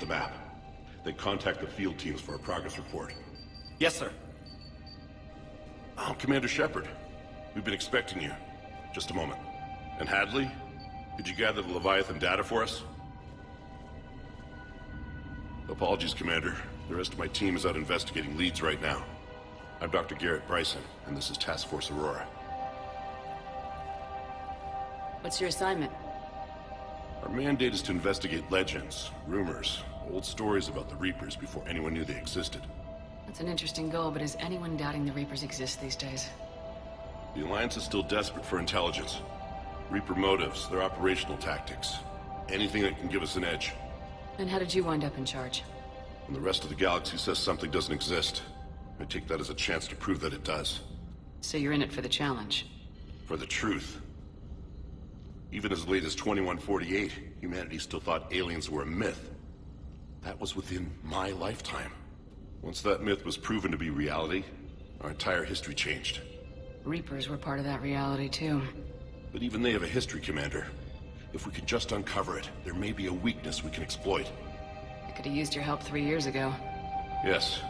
map. Then contact the field teams for a progress report. Yes, sir. Oh, Commander Shepard. We've been expecting you. Just a moment. And Hadley? Could you gather the Leviathan data for us? Apologies, Commander. The rest of my team is out investigating leads right now. I'm Dr. Garrett Bryson, and this is Task Force Aurora. What's your assignment? Our mandate is to investigate legends, rumors, old stories about the Reapers before anyone knew they existed. That's an interesting goal, but is anyone doubting the Reapers exist these days? The Alliance is still desperate for intelligence. Reaper motives, their operational tactics. Anything that can give us an edge. And how did you wind up in charge? When the rest of the galaxy says something doesn't exist, I take that as a chance to prove that it does. So you're in it for the challenge? For the truth. Even as late as 2148, humanity still thought aliens were a myth. That was within my lifetime. Once that myth was proven to be reality, our entire history changed. Reapers were part of that reality, too. But even they have a history, Commander. If we could just uncover it, there may be a weakness we can exploit. I could have used your help 3 years ago. Yes.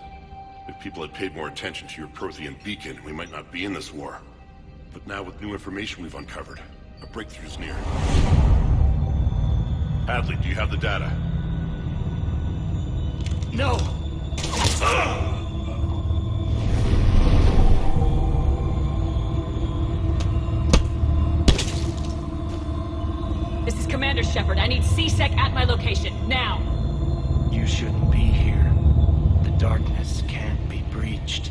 If people had paid more attention to your Prothean beacon, we might not be in this war. But now with new information we've uncovered, a breakthrough's near. Hadley, do you have the data? No! This is Commander Shepard. I need C-Sec at my location, now! You shouldn't be here. The darkness can't be breached.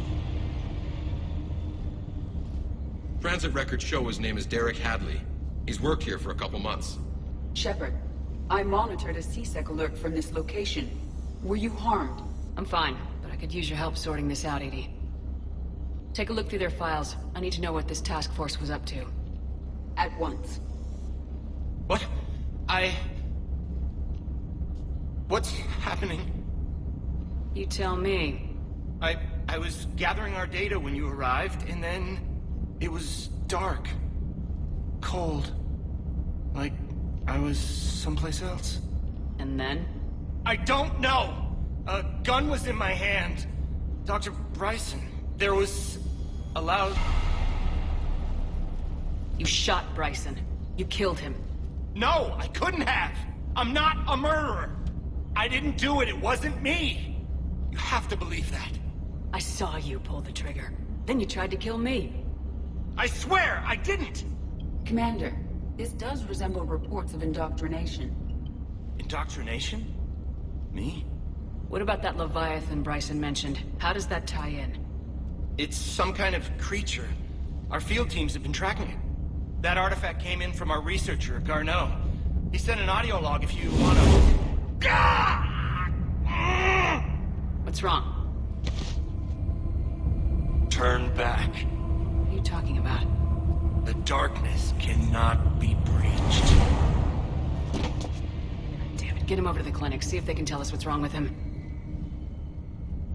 Transit records show his name is Derek Hadley. He's worked here for a couple months. Shepard, I monitored a C-Sec alert from this location. Were you harmed? I'm fine, but I could use your help sorting this out, Edie. Take a look through their files. I need to know what this task force was up to. At once. What? What's happening? You tell me. I was gathering our data when you arrived, and then it was dark. Cold. Like I was someplace else. And then? I don't know! A gun was in my hand. Dr. Bryson, there was a loud... You shot Bryson. You killed him. No, I couldn't have! I'm not a murderer! I didn't do it, it wasn't me! You have to believe that. I saw you pull the trigger. Then you tried to kill me. I swear, I didn't! Commander, this does resemble reports of indoctrination. Indoctrination? Me? What about that Leviathan Bryson mentioned? How does that tie in? It's some kind of creature. Our field teams have been tracking it. That artifact came in from our researcher, Garneau. He sent an audio log if you want to... What's wrong? Turn back. What are you talking about? The darkness cannot be breached. Damn it, get him over to the clinic. See if they can tell us what's wrong with him.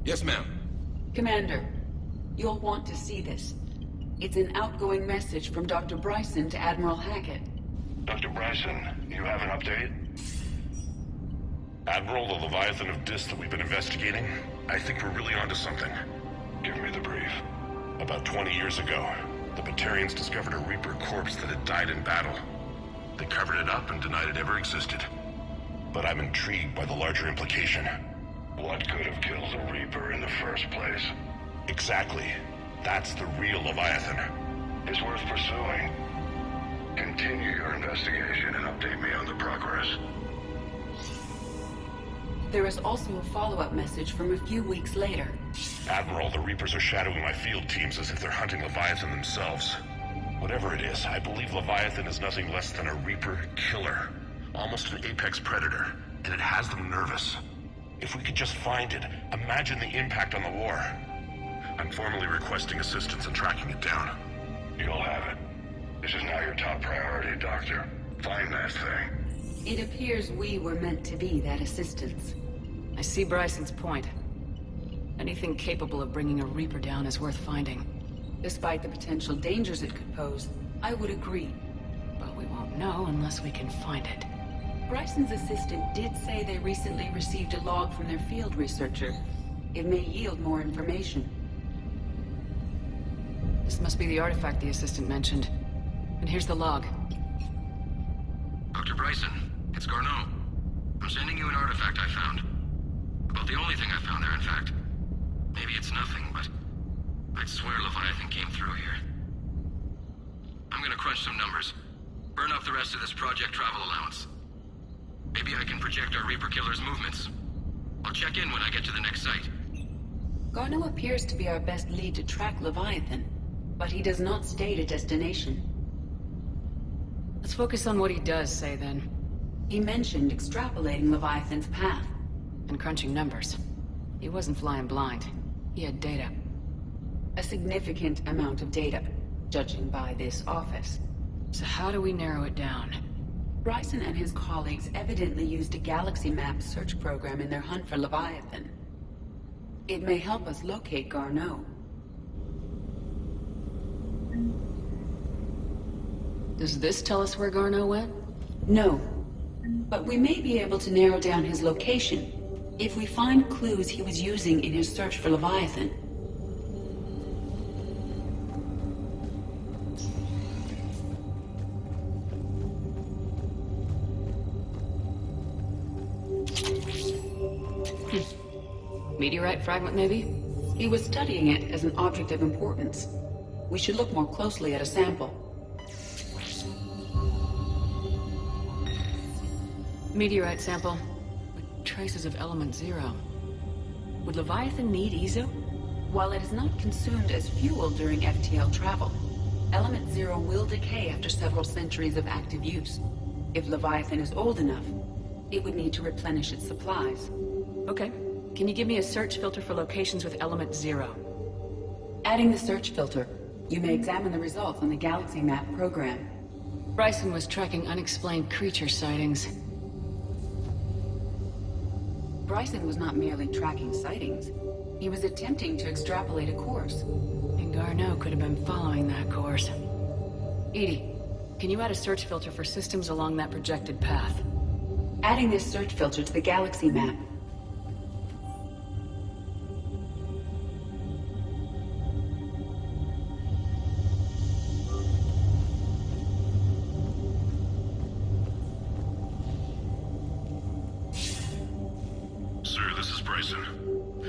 Yes, ma'am. Commander, you'll want to see this. It's an outgoing message from Dr. Bryson to Admiral Hackett. Dr. Bryson, you have an update? Admiral, the Leviathan of Dis that we've been investigating, I think we're really onto something. Give me the brief. About 20 years ago, the Batarians discovered a Reaper corpse that had died in battle. They covered it up and denied it ever existed. But I'm intrigued by the larger implication. What could have killed the Reaper in the first place? Exactly. That's the real Leviathan. It's worth pursuing. Continue your investigation and update me on the progress. There is also a follow-up message from a few weeks later. Admiral, the Reapers are shadowing my field teams as if they're hunting Leviathan themselves. Whatever it is, I believe Leviathan is nothing less than a Reaper killer. Almost an apex predator, and it has them nervous. If we could just find it, imagine the impact on the war. I'm formally requesting assistance in tracking it down. You'll have it. This is now your top priority, Doctor. Find that thing. It appears we were meant to be that assistance. I see Bryson's point. Anything capable of bringing a Reaper down is worth finding. Despite the potential dangers it could pose, I would agree. But we won't know unless we can find it. Bryson's assistant did say they recently received a log from their field researcher. It may yield more information. This must be the artifact the assistant mentioned. And here's the log. Dr. Bryson, it's Garneau. I'm sending you an artifact I found. About the only thing I found there, in fact. Maybe it's nothing, but I'd swear Leviathan came through here. I'm gonna crunch some numbers. Burn up the rest of this Project Travel allowance. Maybe I can project our Reaper Killer's movements. I'll check in when I get to the next site. Garneau appears to be our best lead to track Leviathan, but he does not state a destination. Let's focus on what he does say, then. He mentioned extrapolating Leviathan's path. And crunching numbers. He wasn't flying blind. He had data. A significant amount of data, judging by this office. So how do we narrow it down? Bryson and his colleagues evidently used a galaxy map search program in their hunt for Leviathan. It may help us locate Garneau. Does this tell us where Garneau went? No, but we may be able to narrow down his location if we find clues he was using in his search for Leviathan. Meteorite fragment, maybe? He was studying it as an object of importance. We should look more closely at a sample. Meteorite sample. With traces of element 0. Would Leviathan need Ezo? While it is not consumed as fuel during FTL travel, element 0 will decay after several centuries of active use. If Leviathan is old enough, it would need to replenish its supplies. Okay. Can you give me a search filter for locations with element 0? Adding the search filter, you may examine the results on the galaxy map program. Bryson was tracking unexplained creature sightings. Bryson was not merely tracking sightings. He was attempting to extrapolate a course. And Garneau could have been following that course. Edie, can you add a search filter for systems along that projected path? Adding this search filter to the galaxy map.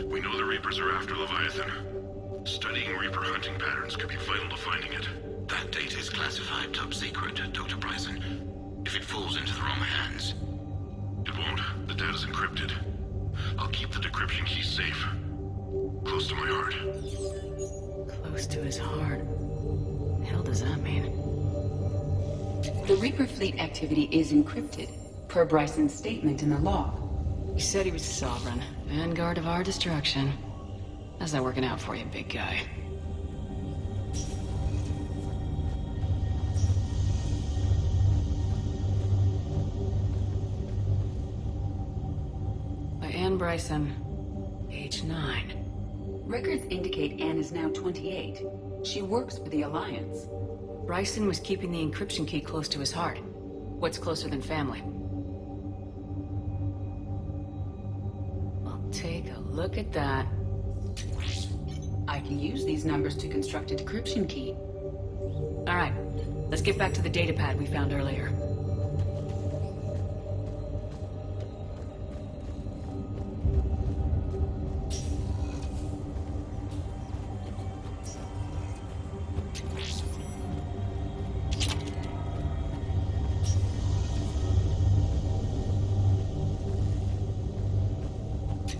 We know the Reapers are after Leviathan. Studying Reaper hunting patterns could be vital to finding it. That data is classified top secret, Dr. Bryson. If it falls into the wrong hands... It won't. The data's encrypted. I'll keep the decryption key safe. Close to my heart. Close to his heart. What the hell does that mean? The Reaper fleet activity is encrypted, per Bryson's statement in the log. He said he was sovereign, vanguard of our destruction. How's that working out for you, big guy? By Anne Bryson, age 9. Records indicate Anne is now 28. She works for the Alliance. Bryson was keeping the encryption key close to his heart. What's closer than family? Take a look at that. I can use these numbers to construct a decryption key. All right, let's get back to the datapad we found earlier.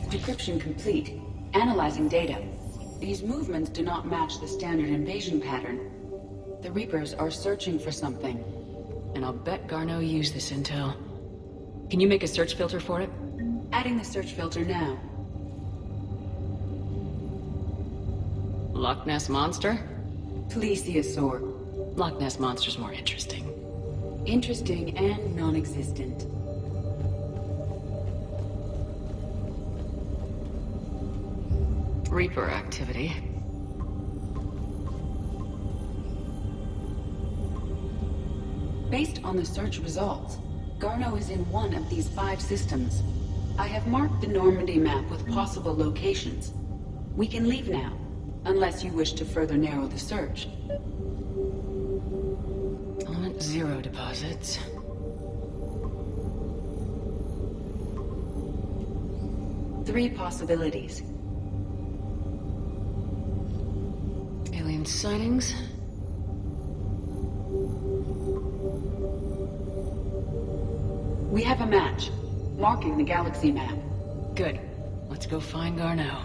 Decryption complete. Analyzing data. These movements do not match the standard invasion pattern. The Reapers are searching for something. And I'll bet Garneau used this intel. Can you make a search filter for it? Adding the search filter now. Loch Ness Monster? Plesiosaur. Loch Ness Monster's more interesting. Interesting and non-existent. Reaper activity. Based on the search results, Garneau is in one of these 5 systems. I have marked the Normandy map with possible locations. We can leave now, unless you wish to further narrow the search. Element 0 deposits. Three possibilities. Alien sightings. We have a match, marking the galaxy map. Good. Let's go find Garneau.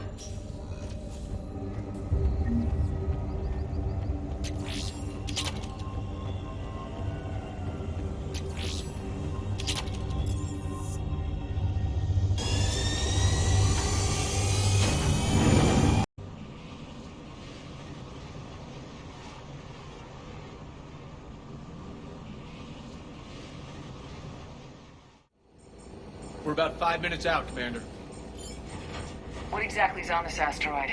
We're about 5 minutes out, Commander. What exactly is on this asteroid?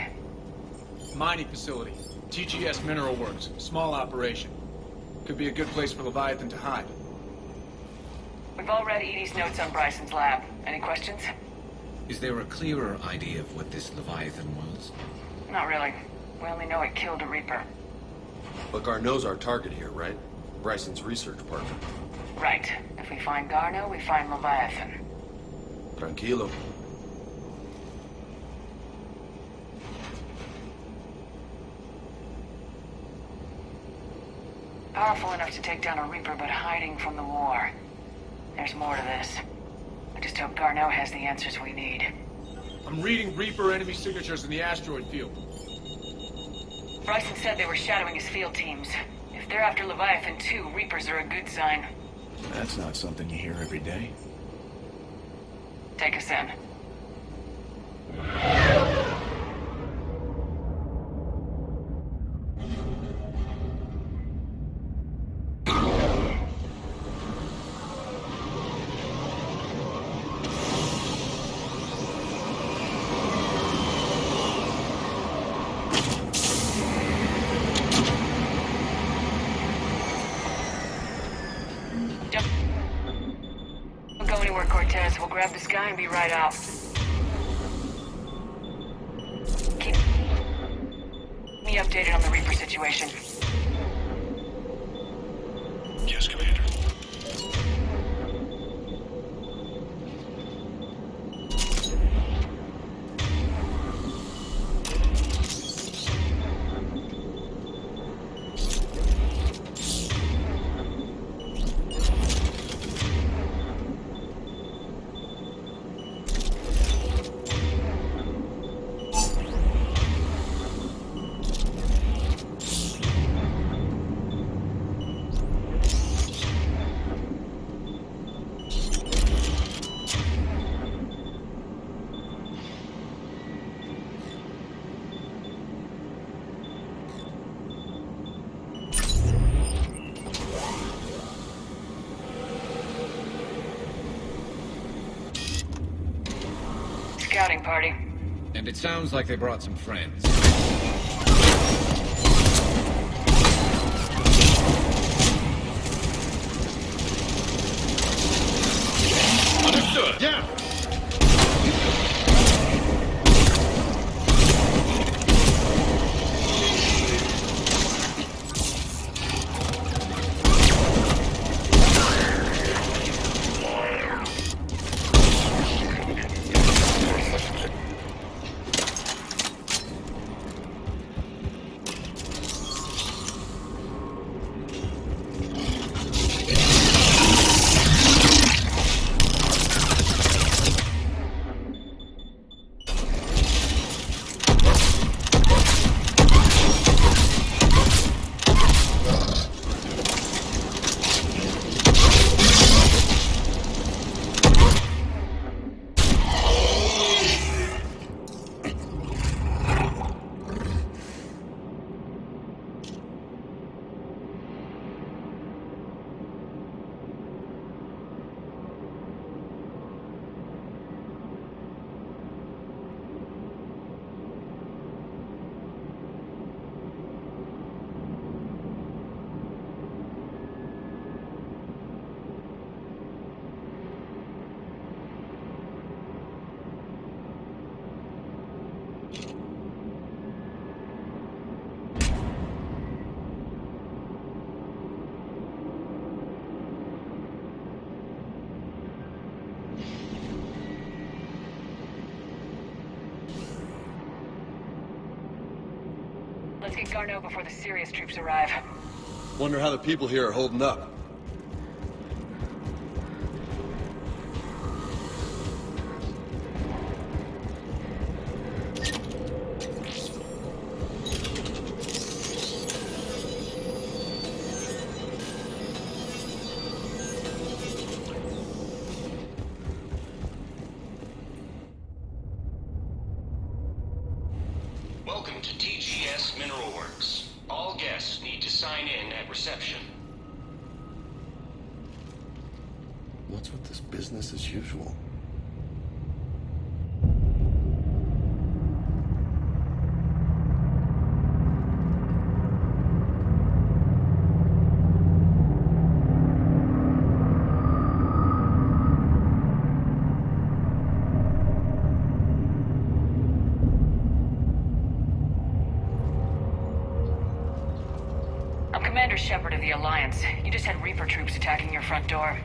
Mining facility. TGS Mineral Works. Small operation. Could be a good place for Leviathan to hide. We've all read Edie's notes on Bryson's lab. Any questions? Is there a clearer idea of what this Leviathan was? Not really. We only know it killed a Reaper. But Garneau's our target here, right? Bryson's research partner. Right. If we find Garneau, we find Leviathan. Tranquilo. Powerful enough to take down a Reaper, but hiding from the war. There's more to this. I just hope Garneau has the answers we need. I'm reading Reaper enemy signatures in the asteroid field. Bryson said they were shadowing his field teams. If they're after Leviathan too, Reapers are a good sign. That's not something you hear every day. Take us in. Don't go anywhere, Cortez. We'll grab this guy and be right out. Keep me updated on the Reaper situation. Yes, Commander. Scouting party. And it sounds like they brought some friends. Understood. Yeah. Let's get Garneau before the serious troops arrive. Wonder how the people here are holding up. Welcome to TGS Mineral Works. All guests need to sign in at reception. What's with this business as usual? I'm Commander Shepard of the Alliance. You just had Reaper troops attacking your front door.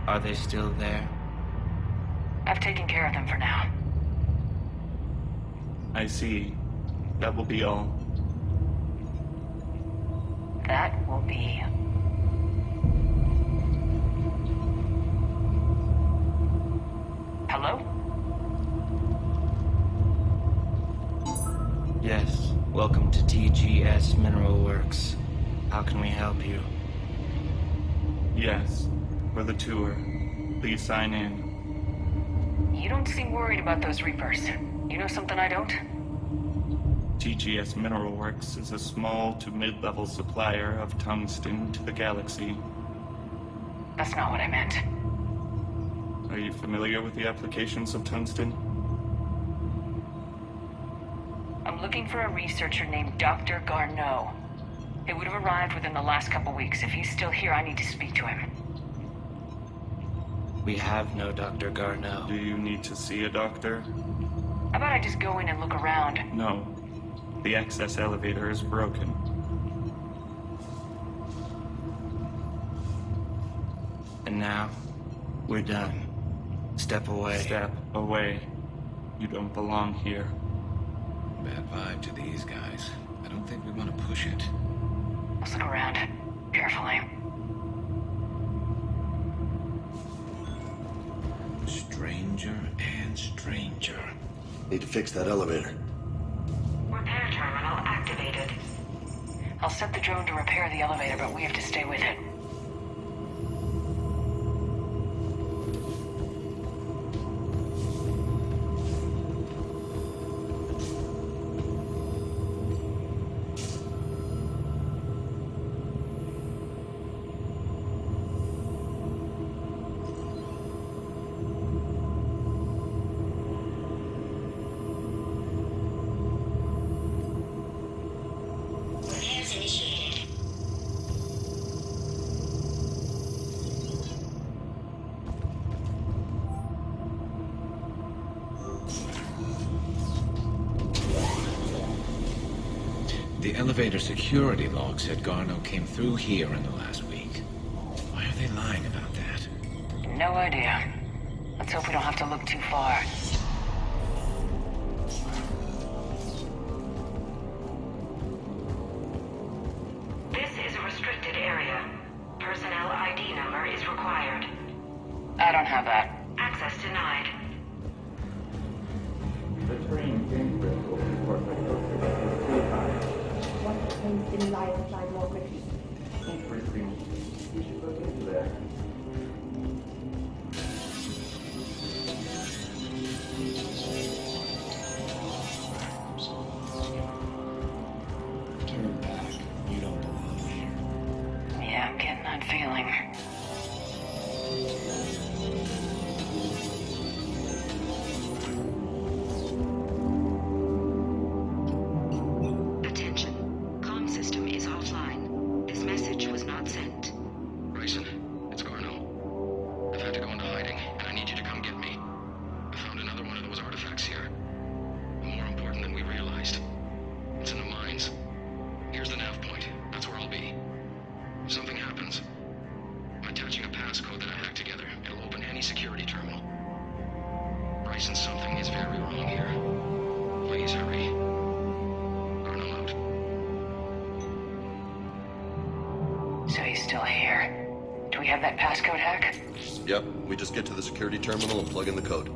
Are they still there? I've taken care of them for now. I see. That will be all. That will be... Hello? Yes. Welcome to TGS Mineral Works. How can we help you? Yes. For the tour. Please sign in. You don't seem worried about those Reapers. You know something I don't? TGS Mineral Works is a small to mid-level supplier of tungsten to the galaxy. That's not what I meant. Are you familiar with the applications of tungsten? I'm looking for a researcher named Dr. Garneau. He would have arrived within the last couple weeks. If he's still here, I need to speak to him. We have no Dr. Garneau. Do you need to see a doctor? How about I just go in and look around? No. The access elevator is broken. And now, we're done. Step away. Step away. You don't belong here. Bad vibe to these guys. I don't think we want to push it. Let's look around. Carefully. Stranger and stranger. Need to fix that elevator. Repair terminal activated. I'll set the drone to repair the elevator, but we have to stay with it. The elevator security log said Garneau came through here in the last week. Why are they lying about that? No idea. Let's hope we don't have to look too far. This is a restricted area. Personnel ID number is required. I don't have that. Access denied. In lifetime more quickly. Interesting. You should look into that. Turn back. You don't belong here. Yeah, I'm getting that feeling. still here. Do we have that passcode hack? Yep, we just get to the security terminal and plug in the code.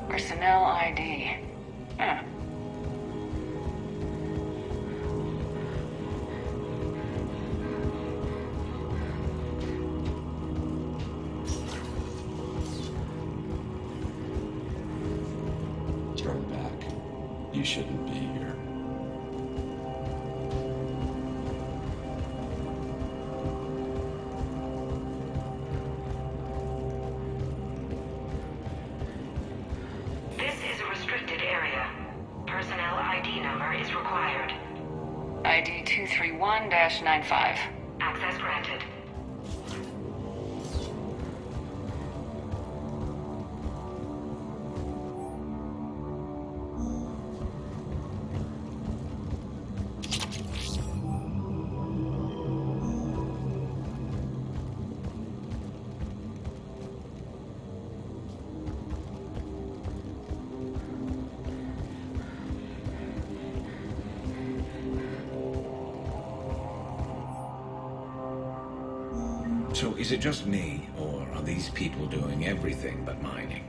Personnel ID. Huh. Turn back. You shouldn't be here. This is a restricted area. Personnel ID number is required. ID 231-95. Access granted. So is it just me, or are these people doing everything but mining?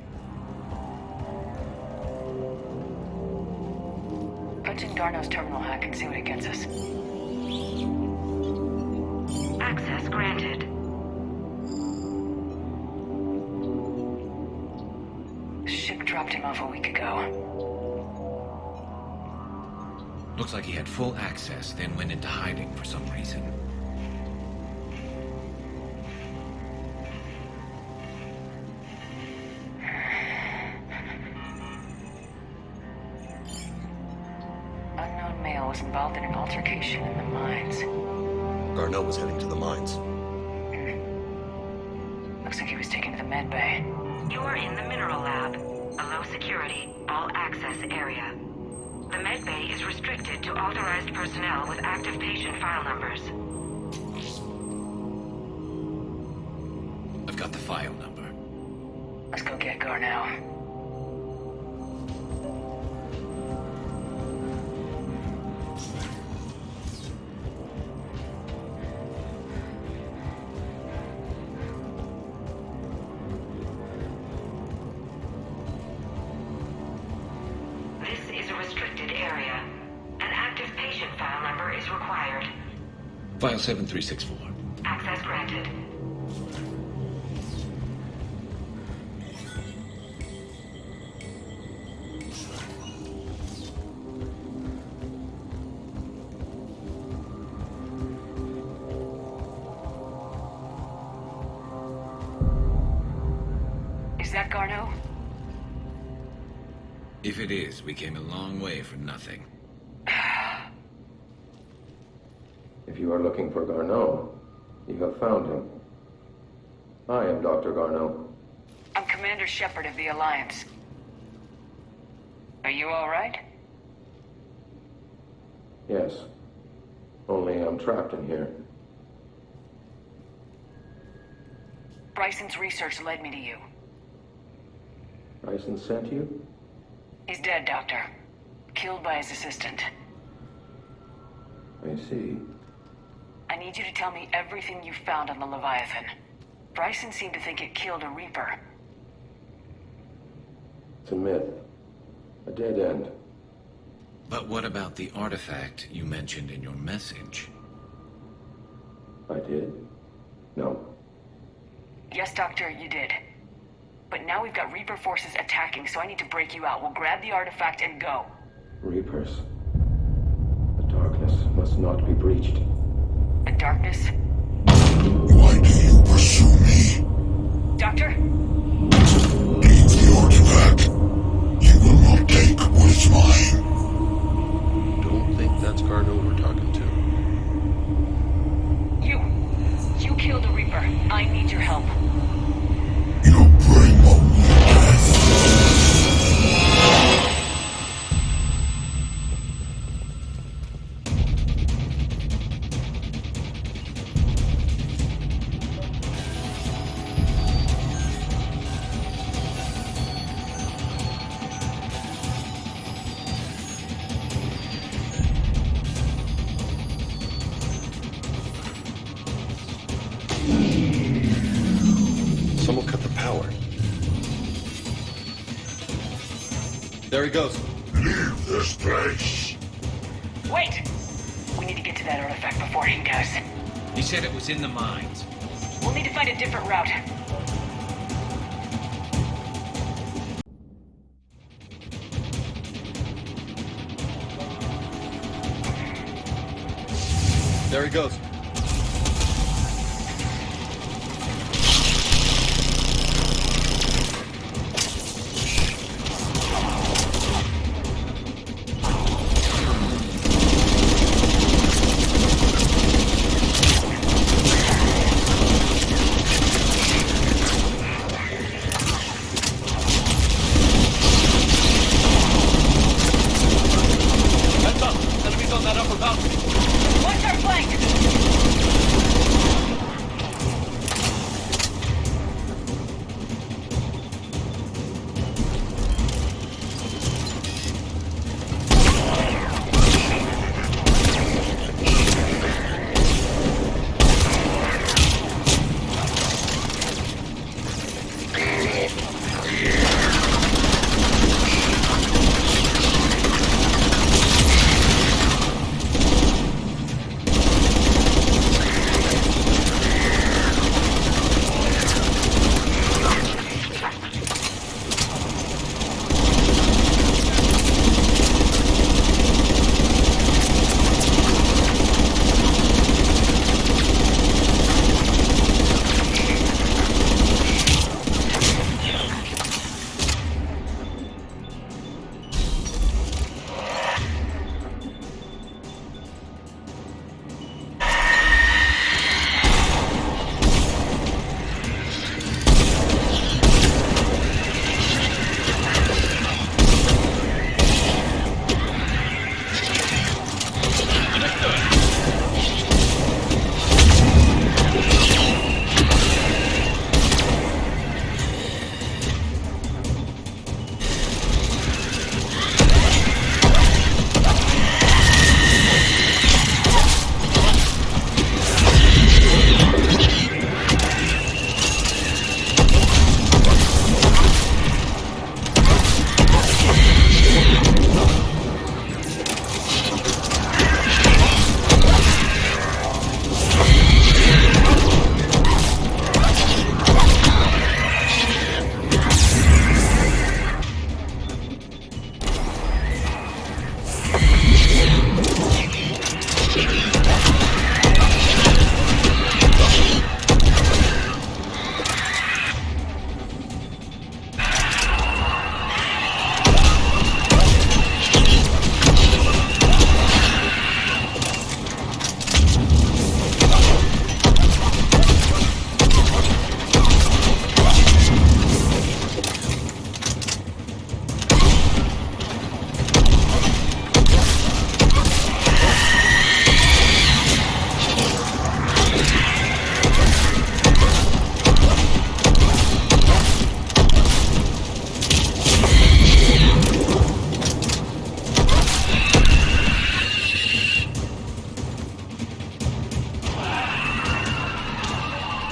Punch in Garno's terminal hack and see what it gets us. Access granted. Ship dropped him off a week ago. Looks like he had full access, then went into hiding for some reason. Unknown male was involved in an altercation in the mines. Garneau was heading to the mines. Looks like he was taken to the med bay. You are in the mineral lab, a low security, all access area. The med bay is restricted to authorized personnel with active patient file numbers. I've got the file number. Let's go get Garneau. This is a restricted area. An active patient file number is required. File 7364. Access granted. Is that Garneau? If it is, we came a long way for nothing. If you are looking for Garneau, you have found him. I am Dr. Garneau. I'm Commander Shepard of the Alliance. Are you all right? Yes. Only I'm trapped in here. Bryson's research led me to you. Bryson sent you? He's dead, Doctor. Killed by his assistant. I see. I need you to tell me everything you found on the Leviathan. Bryson seemed to think it killed a Reaper. It's a myth. A dead end. But what about the artifact you mentioned in your message? I did? No. Yes, Doctor, you did. But now we've got Reaper forces attacking, so I need to break you out. We'll grab the artifact and go. Reapers. The darkness must not be breached. The darkness? Why do you pursue me? Doctor? Take the artifact. You will not take what is mine. Don't think that's Garneau we're talking to. You killed a Reaper. I need your help. You bring only death. Someone cut the power. There he goes. Leave this place. Wait! We need to get to that artifact before he goes. He said it was in the mines. We'll need to find a different route. There he goes. Heads up! Enemies on that upper balcony! Watch our flank!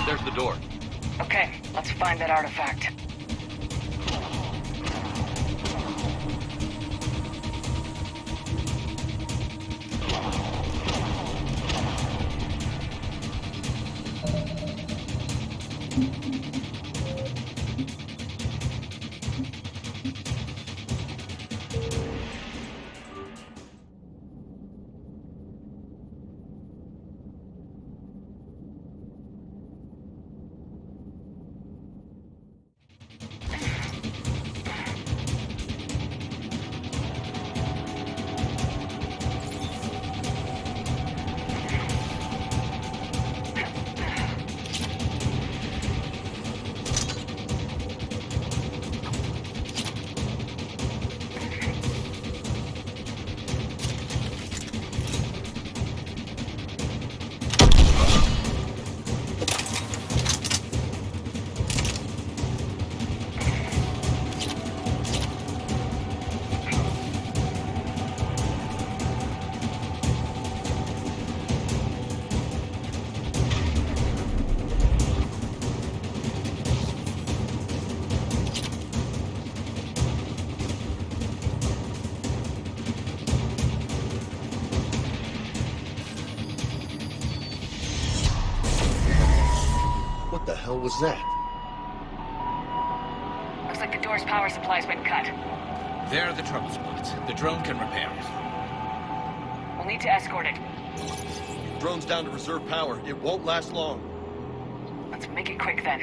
There's the door. Okay, let's find that artifact. hell was that? Looks like the door's power supply's been cut. There are the trouble spots. The drone can repair it. We'll need to escort it. Drone's down to reserve power. It won't last long. Let's make it quick then.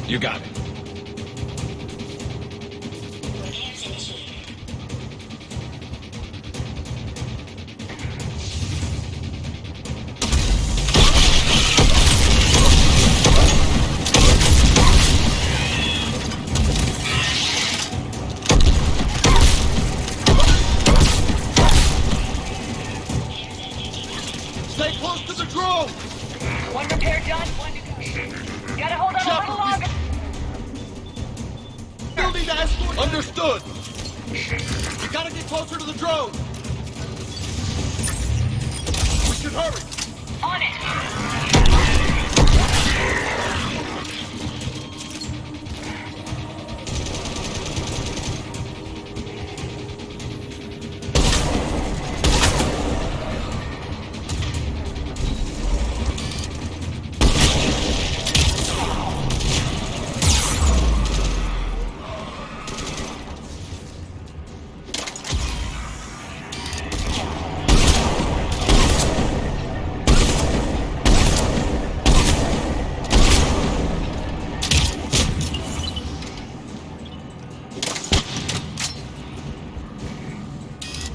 You got it. Stay close to the drone! One repair done, one to go. Gotta hold on a little longer. Still need to escort. Understood. We gotta get closer to the drone. We should hurry. On it.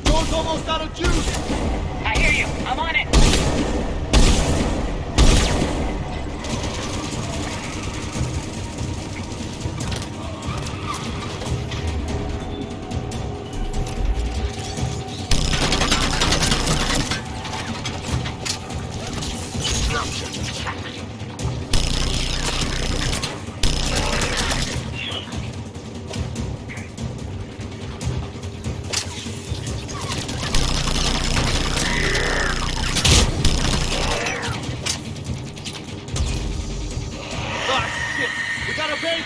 Drone's almost out of juice. I hear you. I'm on it. We got a base!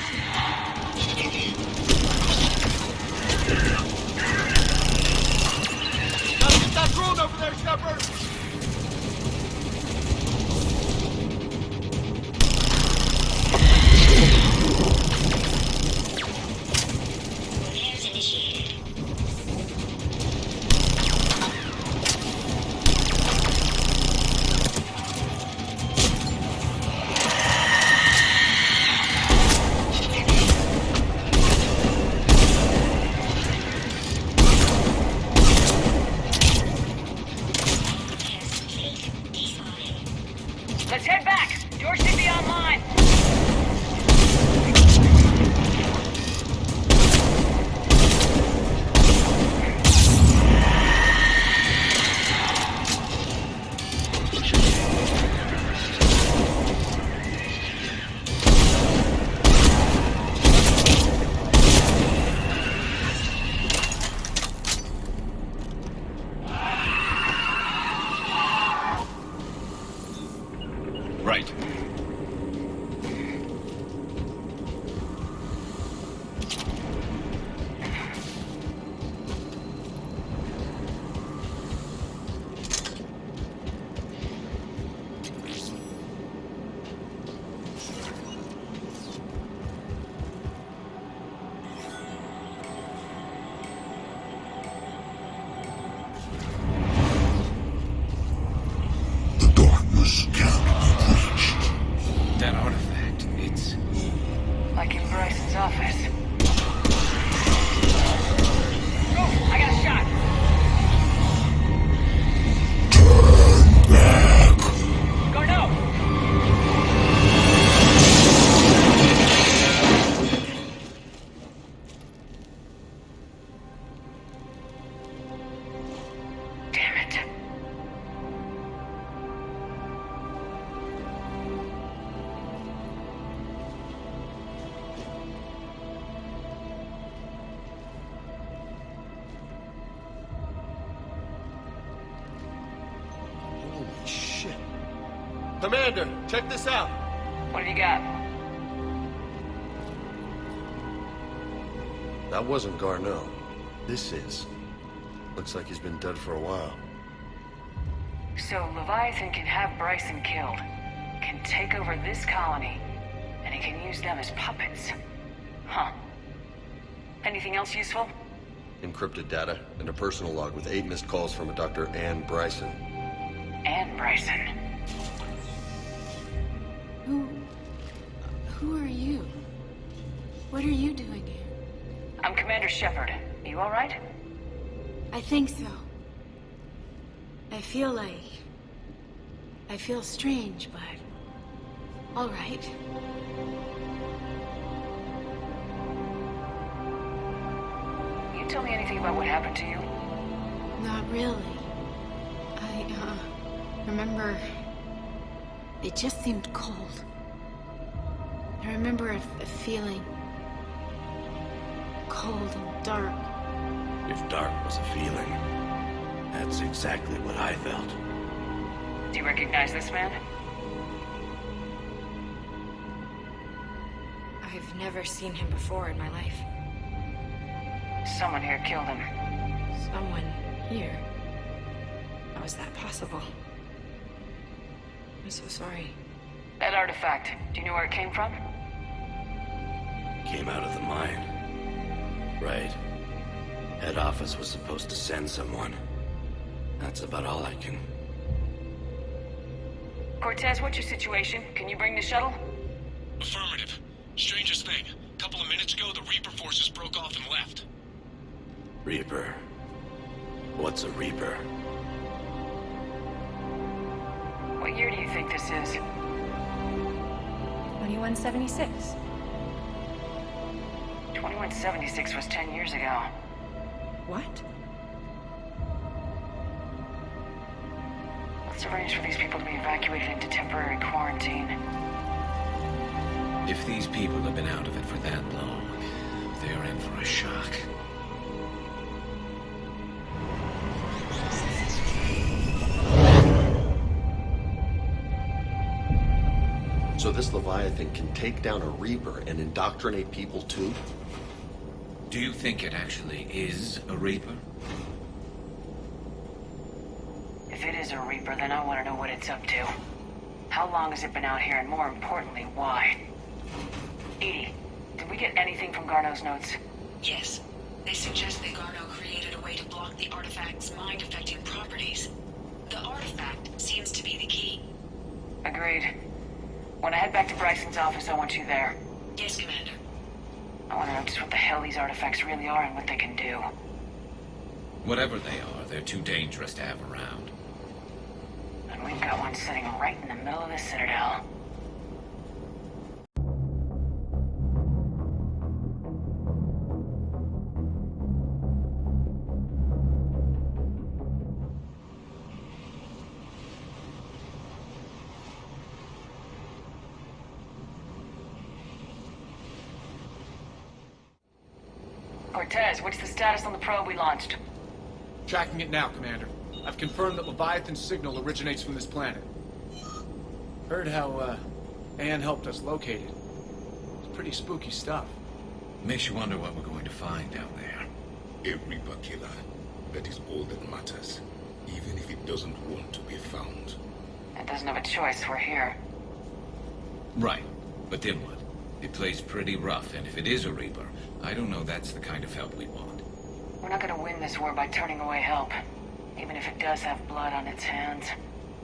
Gotta get that drone over there, Shepard! Let's head back. George should be online. Right. The darkness can't be breached. Commander, check this out. What have you got? That wasn't Garneau. This is. Looks like he's been dead for a while. So Leviathan can have Bryson killed, can take over this colony, and he can use them as puppets. Huh. Anything else useful? Encrypted data and a personal log with 8 missed calls from a Dr. Ann Bryson. Ann Bryson. Who are you? What are you doing here? I'm Commander Shepard. You all right? I think so. I feel strange, but all right. You tell me anything about what happened to you? Not really. I remember it just seemed cold. I remember a feeling cold and dark. If dark was a feeling, that's exactly what I felt. Do you recognize this man? I've never seen him before in my life. Someone here killed him. Someone here? How is that possible? I'm so sorry. That artifact, do you know where it came from? Came out of the mine. Right. Head office was supposed to send someone. That's about all I can... Cortez, what's your situation? Can you bring the shuttle? Affirmative. Strangest thing. A couple of minutes ago, the Reaper forces broke off and left. Reaper. What's a Reaper? What year do you think this is? 2176. 2176 was 10 years ago. What? Let's arrange for these people to be evacuated into temporary quarantine. If these people have been out of it for that long, they're in for a shock. So this Leviathan can take down a Reaper and indoctrinate people too? Do you think it actually is a Reaper? If it is a Reaper, then I want to know what it's up to. How long has it been out here, and more importantly, why? Edie, did we get anything from Garneau's notes? Yes. They suggest that Garneau created a way to block the artifact's mind-affecting properties. The artifact seems to be the key. Agreed. When I head back to Bryson's office, I want you there. Yes, Commander. I want to know just what the hell these artifacts really are and what they can do. Whatever they are, they're too dangerous to have around. And we've got one sitting right in the middle of the Citadel. Cortez, what's the status on the probe we launched? Tracking it now, Commander. I've confirmed that Leviathan's signal originates from this planet. Heard how, Anne helped us locate it. It's pretty spooky stuff. Makes you wonder what we're going to find down there. A Reaper killer. That is all that matters. Even if it doesn't want to be found. It doesn't have a choice, we're here. Right. But then what? It plays pretty rough, and if it is a Reaper, I don't know that's the kind of help we want. We're not gonna win this war by turning away help. Even if it does have blood on its hands.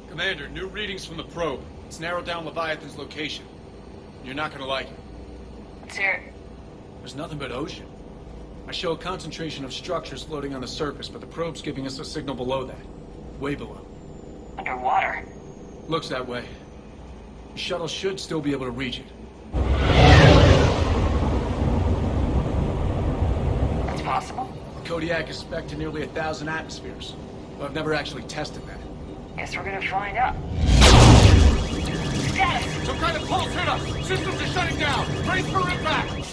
Commander, new readings from the probe. It's narrowed down Leviathan's location. You're not gonna like it. Let's hear it. There's nothing but ocean. I show a concentration of structures floating on the surface, but the probe's giving us a signal below that. Way below. Underwater? Looks that way. The shuttle should still be able to reach it. That's possible. Kodiak is spec to nearly 1,000 atmospheres, but I've never actually tested that. Guess we're gonna find out. Status! Some kind of pulse hit us! Systems are shutting down! Brace for impact!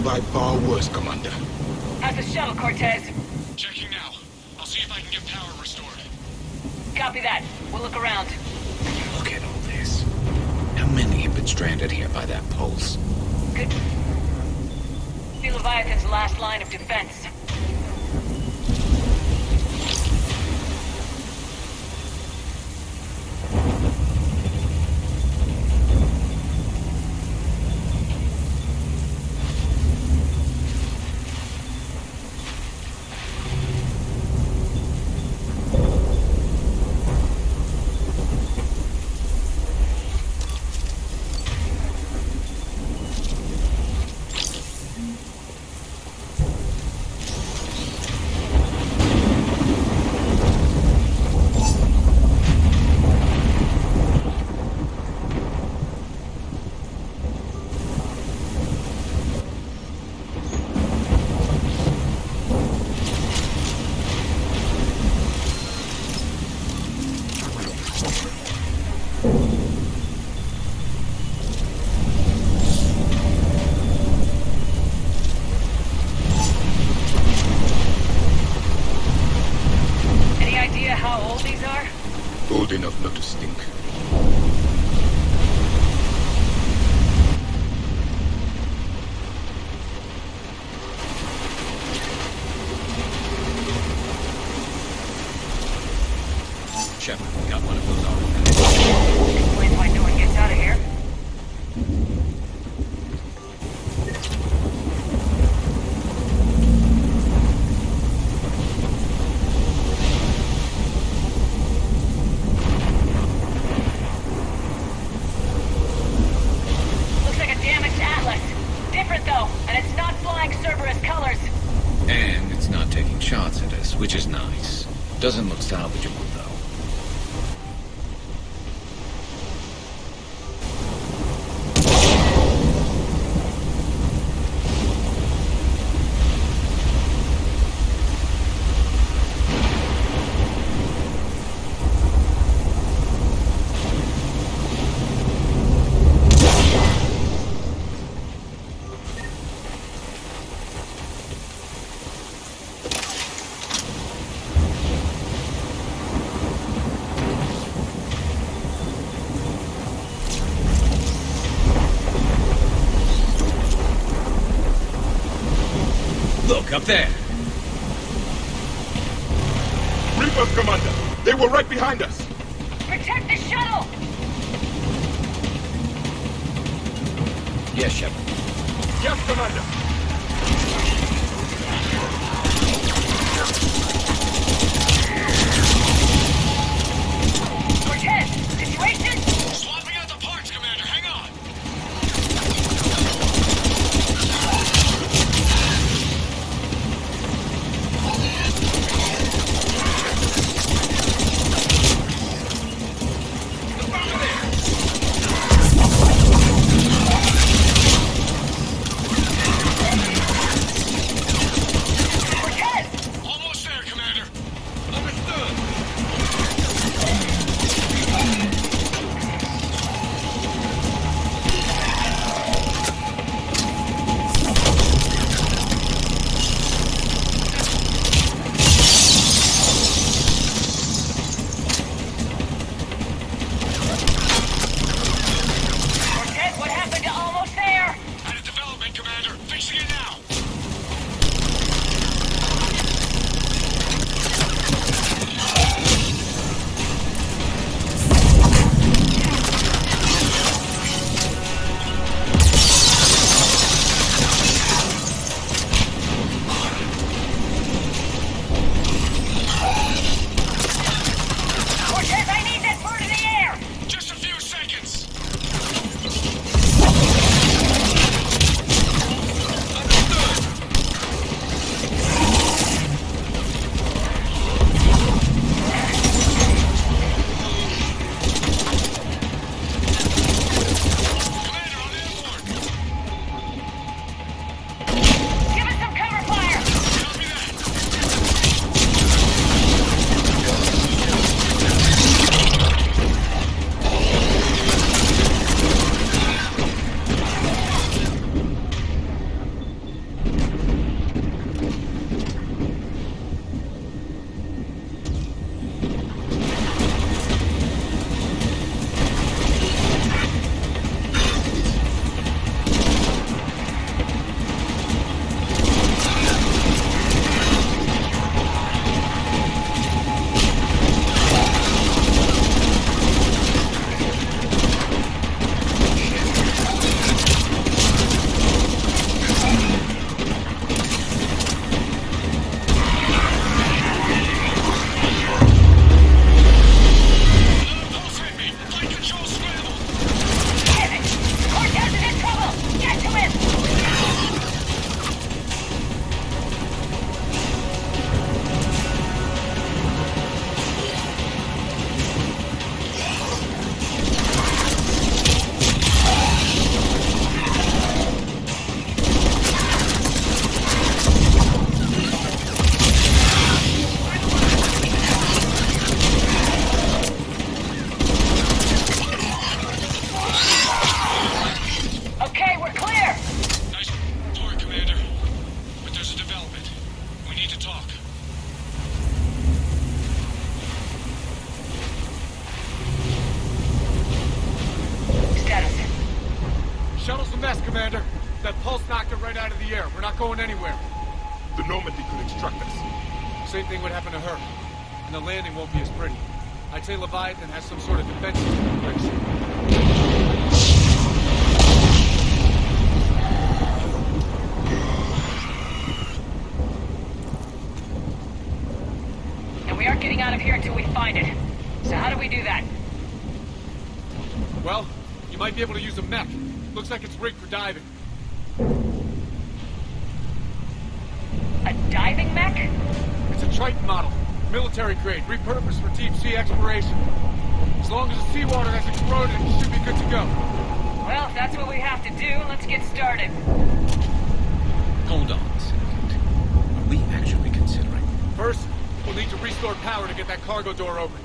survived far worse, Commander. How's the shuttle, Cortez? Checking now. I'll see if I can get power restored. Copy that. We'll look around. Look at all this. How many have been stranded here by that pulse? Good. Be Leviathan's last line of defense. Old enough not to stink. Shepard, got one of those artifacts. Explains why no one gets out of here. Looks like a damaged Atlas. Different though, and it's not flying Cerberus colors. And it's not taking shots at us, which is nice. Doesn't look salvageable, though. Look, up there! Reapers, Commander! They were right behind us! Protect the shuttle! Yes, Shepard. Yes, Commander! Cortez, situation? Swapping out the parts, Commander. Hang on. need to talk. Status. Shuttle's a mess, Commander. That pulse knocked it right out of the air. We're not going anywhere. The Normandy could extract us. Same thing would happen to her. And the landing won't be as pretty. I'd say Leviathan has some sort of defense system in place. And we aren't getting out of here until we find it. So how do we do that? Well, you might be able to use a mech. Looks like it's rigged for diving. A diving mech? It's a Triton model. Military grade, repurposed for deep sea exploration. As long as the seawater hasn't corroded, it should be good to go. Well, if that's what we have to do, let's get started. Hold on a second. Are we actually considering? First, we'll need to restore power to get that cargo door open.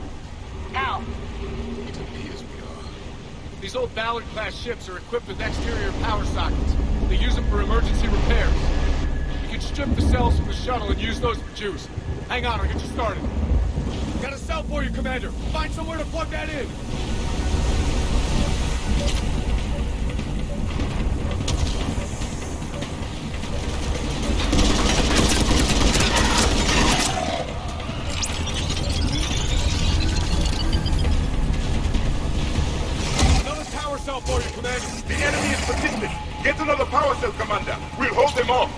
How? It appears we are. These old Ballard-class ships are equipped with exterior power sockets. They use them for emergency repairs. You can strip the cells from the shuttle and use those for juice. Hang on, I'll get you started. Got a cell for you, Commander. Find somewhere to plug that in. Another power cell for you, Commander. The enemy is persistent. Get another power cell, Commander. We'll hold them off.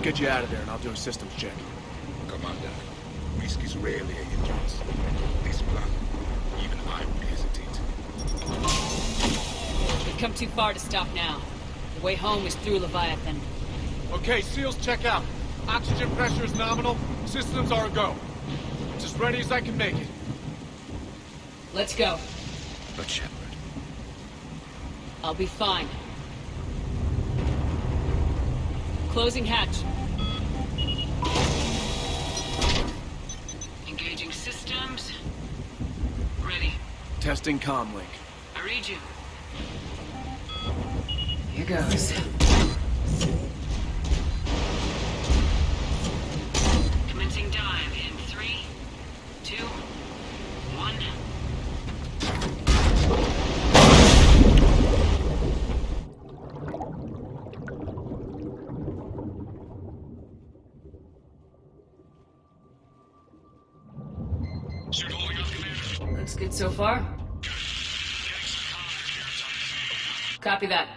get you out of there and I'll do a systems check. Commander, risk is rarely a hindrance. This plan, even I would hesitate. We've come too far to stop now. The way home is through Leviathan. Okay, SEALs check out. Oxygen pressure is nominal. Systems are a go. It's as ready as I can make it. Let's go. But Shepard... I'll be fine. Closing hatch. Engaging systems. Ready. Testing comlink. I read you. Here goes. Commencing dive in 3, 2, 1. Suit holding up, Commander. Looks good so far. Copy that.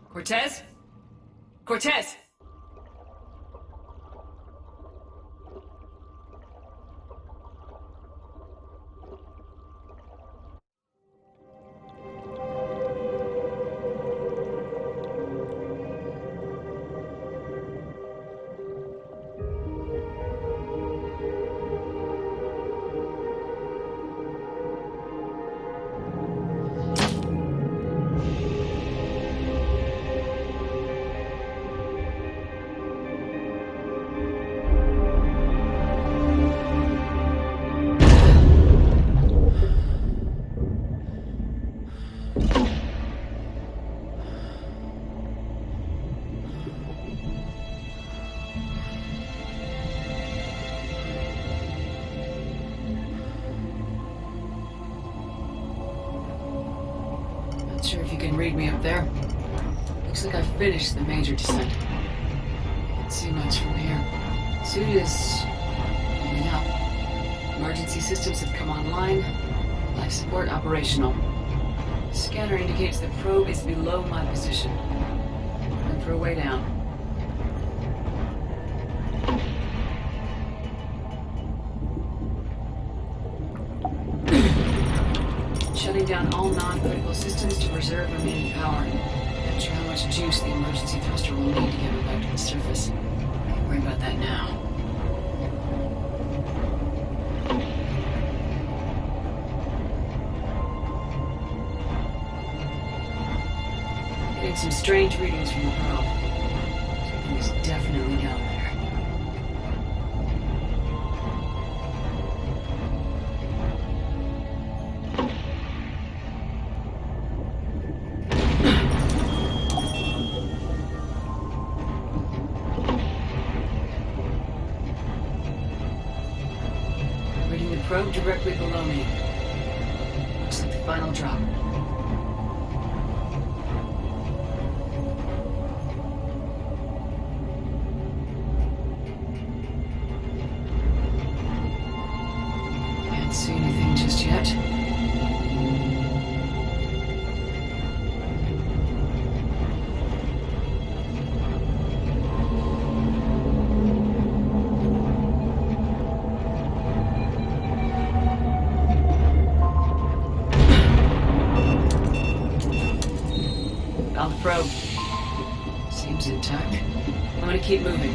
Cortez? Cortez! Not sure if you can read me up there. Looks like I finished the major descent. Can't see much from here. Suit is moving up. Emergency systems have come online. Life support operational. Scanner indicates the probe is below my position. Looking for a way down. Shutting down all non-critical systems to preserve remaining power. Not sure how much juice the emergency thruster will need to get me back to the surface. Can't worry about that now. Getting some strange readings from the probe. Something is definitely down there. Reading the probe directly below me. Looks like the final drop. Can't see anything just yet. Found the probe. Seems intact. I'm gonna keep moving.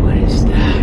What is that?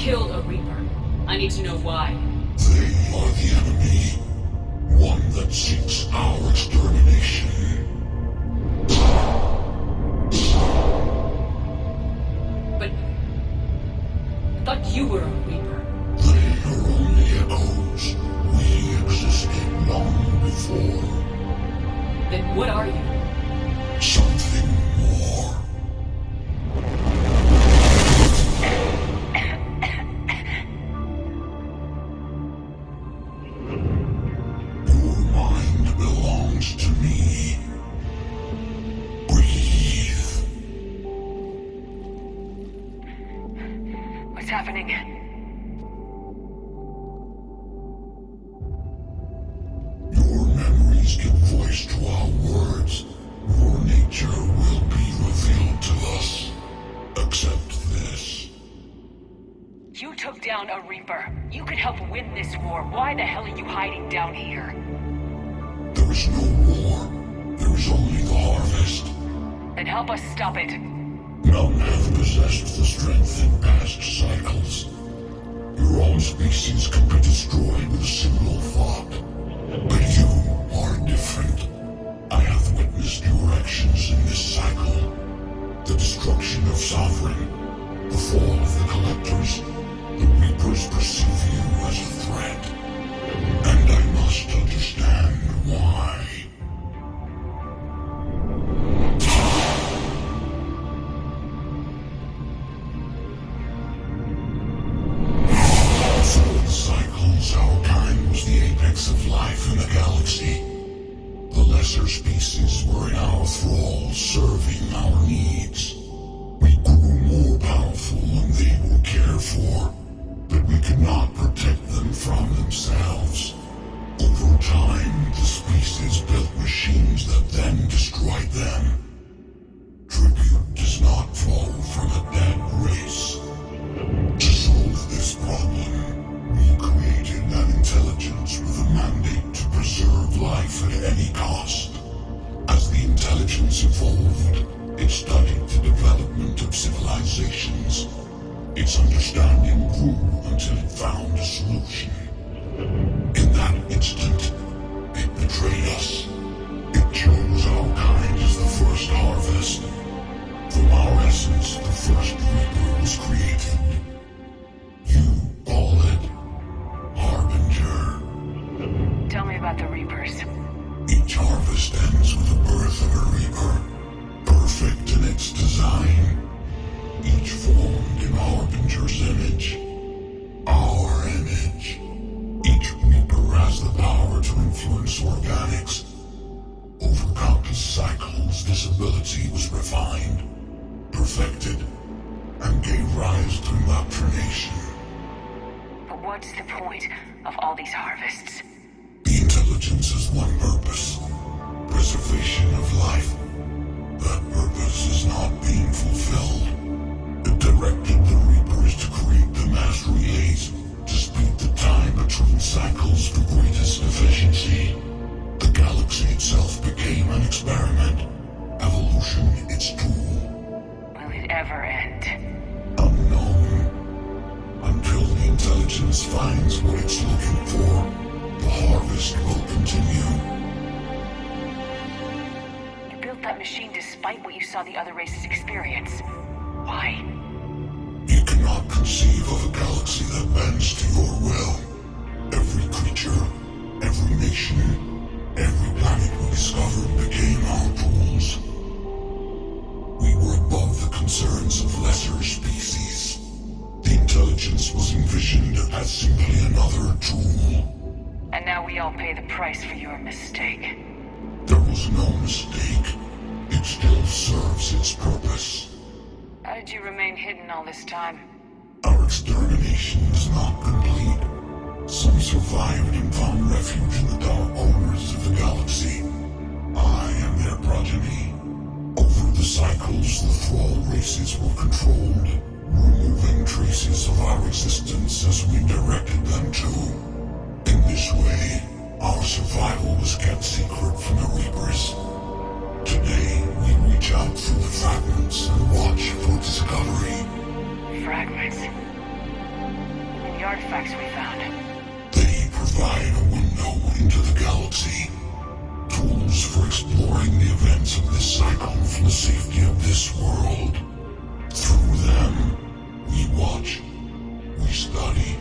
killed a Reaper. I need to know why. They are the enemy. One that seeks our extermination. But I thought you were a Reaper. They are only echoes. We existed long before. Then what are you? Something more. Your mind belongs to me. Breathe. What's happening? Your memories give voice to our words. Your nature will be revealed to us. Accept this. You took down a Reaper. You could help win this war. Why the hell are you hiding down here? There is no war. There is only the harvest. Then help us stop it. None have possessed the strength in past cycles. Your own species can be destroyed with a single thought. But you are different. I have witnessed your actions in this cycle. The destruction of Sovereign, the fall of the Collectors. The Reapers perceive you as a threat. And I must understand why. Before the cycles, our kind was the apex of life in the galaxy. The lesser species were in our thrall, serving our needs. We grew more powerful and they were cared for, but we could not protect them from themselves. Over time, the species built machines that then destroyed them. Tribute does not flow from a dead race. To solve this problem, we created an intelligence with a mandate to preserve life at any cost. As the intelligence evolved, it studied the development of civilizations. Its understanding grew until it found a solution. In that instant, it betrayed us. It chose our kind as the first harvest. From our essence, the first Reaper was created. You call it Harbinger. Tell me about the Reapers. Each harvest ends with the birth of a Reaper, perfect in its design. Each formed in Harbinger's image. Our image. Each Reaper has the power to influence organics. Over countless cycles, this ability was refined, perfected, and gave rise to indoctrination. But what's the point of all these harvests? The intelligence has one purpose: preservation of life. That purpose is not being fulfilled. It directed the Reapers to create the mass relays to speed the time between cycles for greatest efficiency. The galaxy itself became an experiment. Evolution its tool. Will it ever end? Unknown. Until the intelligence finds what it's looking for, the harvest will continue. You built that machine despite what you saw the other races experience. Why? You cannot conceive of a galaxy that bends to your will. Every creature, every nation, every planet we discovered became our tools. We were above the concerns of lesser species. The intelligence was envisioned as simply another tool. And now we all pay the price for your mistake. There was no mistake. It still serves its purpose. How did you remain hidden all this time? Our extermination is not complete. Some survived and found refuge in the dark corners of the galaxy. I am their progeny. Over the cycles, the thrall races were controlled, removing traces of our existence as we directed them to. In this way, our survival was kept secret from the Reapers. Today, we reach out through the fragments and watch for discovery. Fragments? the artifacts we found? They provide a window into the galaxy. Tools for exploring the events of this cycle from the safety of this world. Through them, we watch, we study,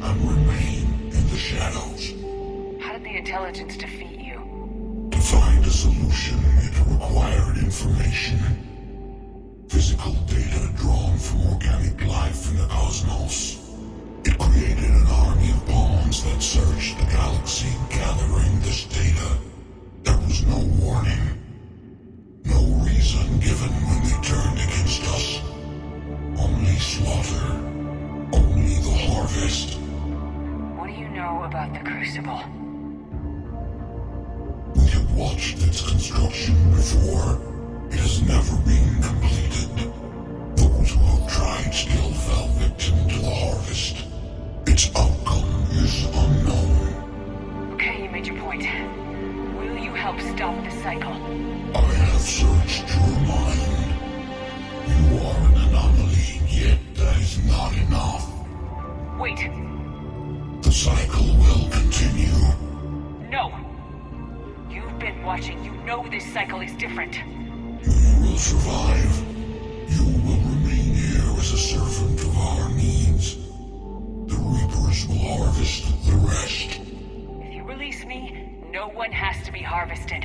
and remain in the shadows. How did the intelligence defeat you? To find a solution, it required information. Physical data drawn from organic life in the cosmos. It created an army of pawns that searched the galaxy gathering this data. There was no warning. No reason given when they turned against us. Only slaughter. Only the harvest. What do you know about the Crucible? We have watched its construction before. It has never been completed. Those who have tried still fell victim to the harvest. Its outcome is unknown. Okay, you made your point. Will you help stop the cycle? I have searched your mind. You are an anomaly, yet that is not enough. Wait. The cycle will continue. No. You've been watching. You know this cycle is different. You will survive. You will remain here as a servant of our needs. The Reapers will harvest the rest. If you release me, no one has to be harvested.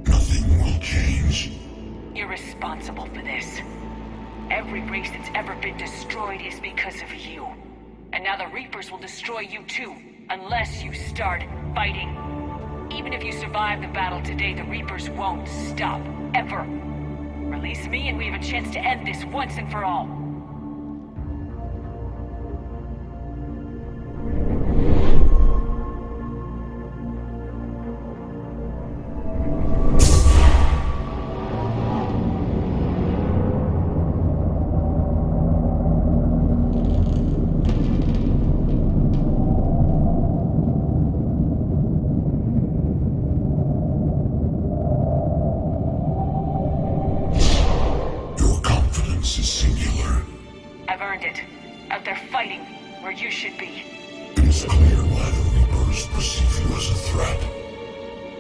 Nothing will change. You're responsible for this. Every race that's ever been destroyed is because of you. And now the Reapers will destroy you too, unless you start fighting. Even if you survive the battle today, the Reapers won't stop, ever. Release me and we have a chance to end this once and for all. You should be. It is clear why the Reapers perceive you as a threat.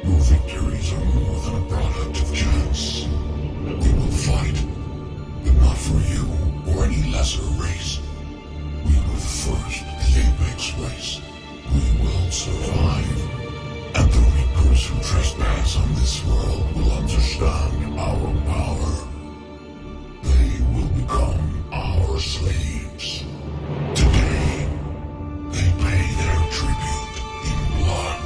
Your victories are more than a product of chance. We will fight, but not for you or any lesser race. We were the first, the Apex race. We will survive. And the Reapers who trespass on this world will understand our power. They will become our slaves. Today, they pay their tribute in blood.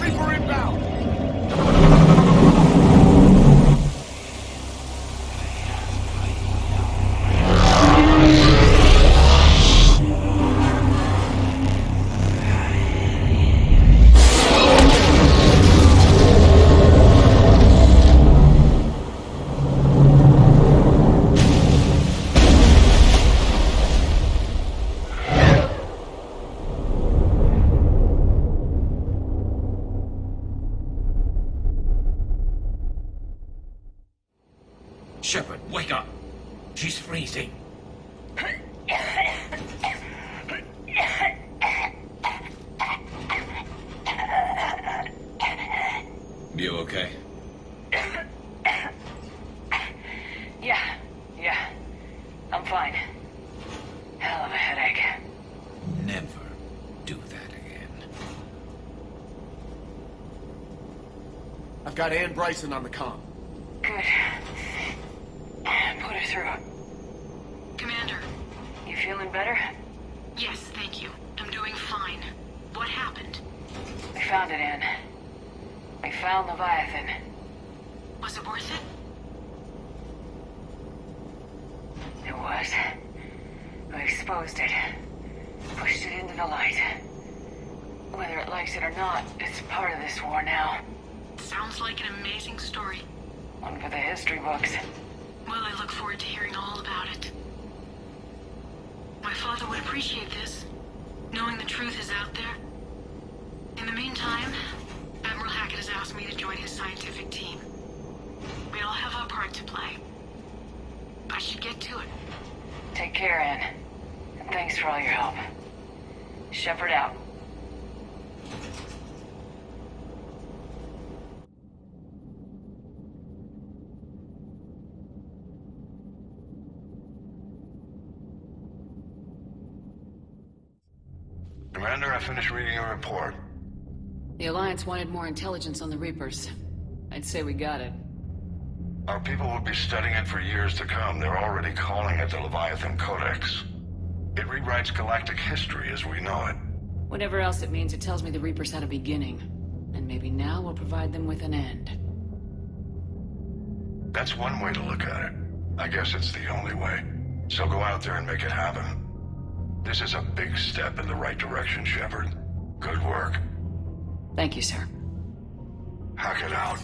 Reaper inbound! Shepard, wake up! She's freezing. You okay? Yeah. I'm fine. Hell of a headache. Never do that again. I've got Ann Bryson on the comm. Good. Put her through. Commander. You feeling better? Yes, thank you. I'm doing fine. What happened? We found it, Ann. We found Leviathan. Was it worth it? It was. We exposed it. Pushed it into the light. Whether it likes it or not, it's part of this war now. Sounds like an amazing story. One for the history books. Well, I look forward to hearing all about it. My father would appreciate this, knowing the truth is out there. In the meantime, Admiral Hackett has asked me to join his scientific team. We all have our part to play. I should get to it. Take care, Ann. And thanks for all your help. Shepard out. Commander, I finished reading your report. The Alliance wanted more intelligence on the Reapers. I'd say we got it. Our people will be studying it for years to come. They're already calling it the Leviathan Codex. It rewrites galactic history as we know it. Whatever else it means, it tells me the Reapers had a beginning. And maybe now we'll provide them with an end. That's one way to look at it. I guess it's the only way. So go out there and make it happen. This is a big step in the right direction, Shepard. Good work. Thank you, sir. Hackett out.